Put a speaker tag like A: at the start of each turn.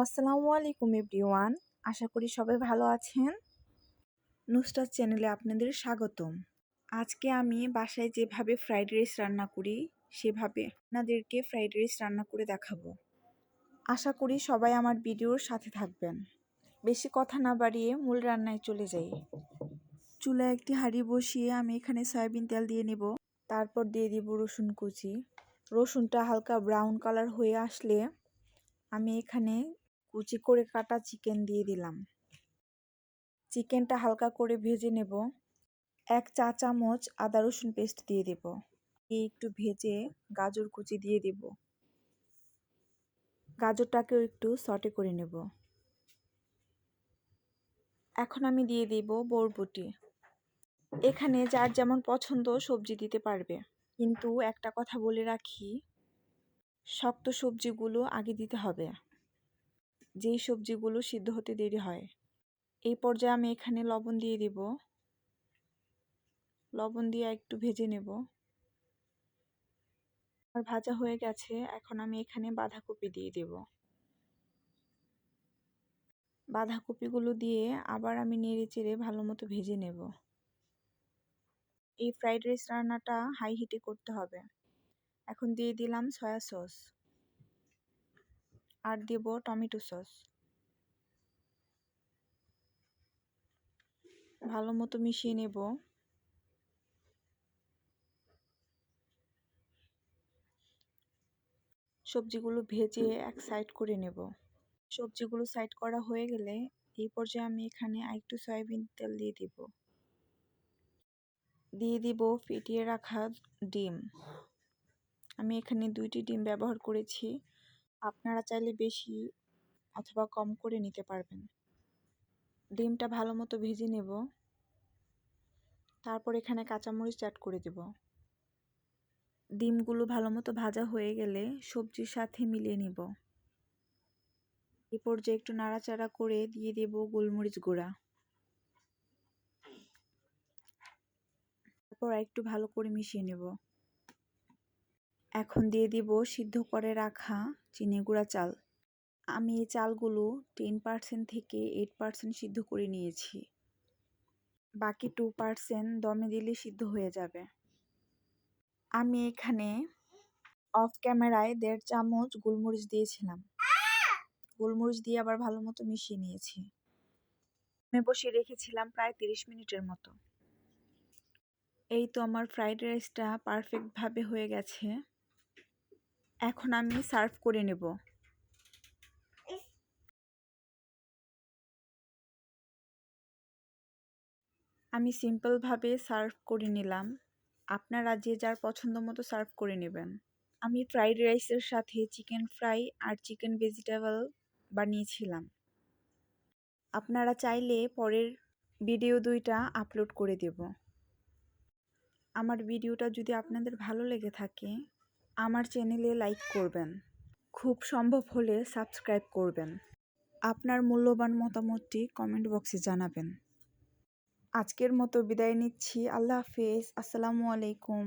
A: আসসালামু আলাইকুম এভরিওয়ান। আশা করি সবাই ভালো আছেন। নুসরাত চ্যানেলে আপনাদের স্বাগতম। আজকে আমি বাসায় যেভাবে ফ্রাইড রাইস রান্না করি সেভাবে আপনাদেরকে ফ্রাইড রাইস রান্না করে দেখাবো। আশা করি সবাই আমার ভিডিওর সাথে থাকবেন। বেশি কথা না বাড়িয়ে মূল রান্নায় চলে যাই। চুলায় একটি হাঁড়ি বসিয়ে আমি এখানে সয়াবিন তেল দিয়ে নেব। তারপর দিয়ে দিব রসুন কুচি। রসুনটা হালকা ব্রাউন কালার হয়ে আসলে আমি এখানে কুচি করে কাটা চিকেন দিয়ে দিলাম। চিকেনটা হালকা করে ভেজে নেব। 1 চা চামচ আদা রসুন পেস্ট দিয়ে দেব। একটু ভেজে গাজর কুচি দিয়ে দেব। গাজরটাকেও একটু সটে করে নেব। এখন আমি দিয়ে দেব বরবটি। এখানে যার যেমন পছন্দ সবজি দিতে পারবে, কিন্তু একটা কথা বলে রাখি, শক্ত সবজিগুলো আগে দিতে হবে, যেই সবজিগুলো সিদ্ধ হতে দেরি হয়। এই পর্যায়ে আমি এখানে লবণ দিয়ে দেব। লবণ দিয়ে একটু ভেজে নেব। আর ভাজা হয়ে গেছে, এখন আমি এখানে বাঁধাকপি দিয়ে দেব। বাঁধাকপিগুলো দিয়ে আবার আমি নেড়ে চেড়ে ভালো মতো ভেজে নেব। এই ফ্রাইড রাইস রান্নাটা হাই হিটে করতে হবে। এখন দিয়ে দিলাম সয়া সস আর দেব টমেটো সস। ভালো মতো মিশিয়ে নেব। সবজিগুলো ভেজে এক সাইড করে নেব। সবজিগুলো সাইড করা হয়ে গেলে এই পর্যায়ে আমি এখানে আরেকটু সয়াবিন তেল দিয়ে দিব। দিয়ে দিব ফেটিয়ে রাখা ডিম। আমি এখানে 2টি ডিম ব্যবহার করেছি। আপনারা চাইলে বেশি অথবা কম করে নিতে পারবেন। ডিমটা ভালো মতো ভেজে নেব। তারপর এখানে কাঁচামরিচ অ্যাড করে দেব। ডিমগুলো ভালো মতো ভাজা হয়ে গেলে সবজির সাথে মিলিয়ে নিব। এই পর্যায়ে একটু নাড়াচাড়া করে দিয়ে দেব গোলমরিচ গুঁড়া। তারপর একটু ভালো করে মিশিয়ে নেব। এখন দিয়ে দিব সিদ্ধ করে রাখা চিনি গুঁড়া চাল। আমি এই চালগুলো 10% থেকে 8% সিদ্ধ করে নিয়েছি। বাকি 2% দমে দিলে সিদ্ধ হয়ে যাবে। আমি এখানে অফ ক্যামেরায় 1.5 চামচ গোলমরিচ দিয়েছিলাম। গোলমরিচ দিয়ে আবার ভালো মতো মিশিয়ে নিয়েছি। আমি বসিয়ে রেখেছিলাম প্রায় 30 মিনিটের মতো। এই তো আমার ফ্রাইড রাইসটা পারফেক্টভাবে হয়ে গেছে। এখন আমি সার্ভ করে নেব। আমি সিম্পলভাবে সার্ভ করে নিলাম। আপনারা যে যার পছন্দ মতো সার্ভ করে নেবেন। আমি ফ্রাইড রাইসের সাথে চিকেন ফ্রাই আর চিকেন ভেজিটেবল বানিয়েছিলাম। আপনারা চাইলে পরের ভিডিও 2টা আপলোড করে দেব। আমার ভিডিওটা যদি আপনাদের ভালো লেগে থাকে আমার চ্যানেলে লাইক করবেন, খুব সম্ভব হলে সাবস্ক্রাইব করবেন। আপনার মূল্যবান মতামতটি কমেন্ট বক্সে জানাবেন। আজকের মতো বিদায় নিচ্ছি। আল্লাহ হাফেজ। আসসালামু আলাইকুম।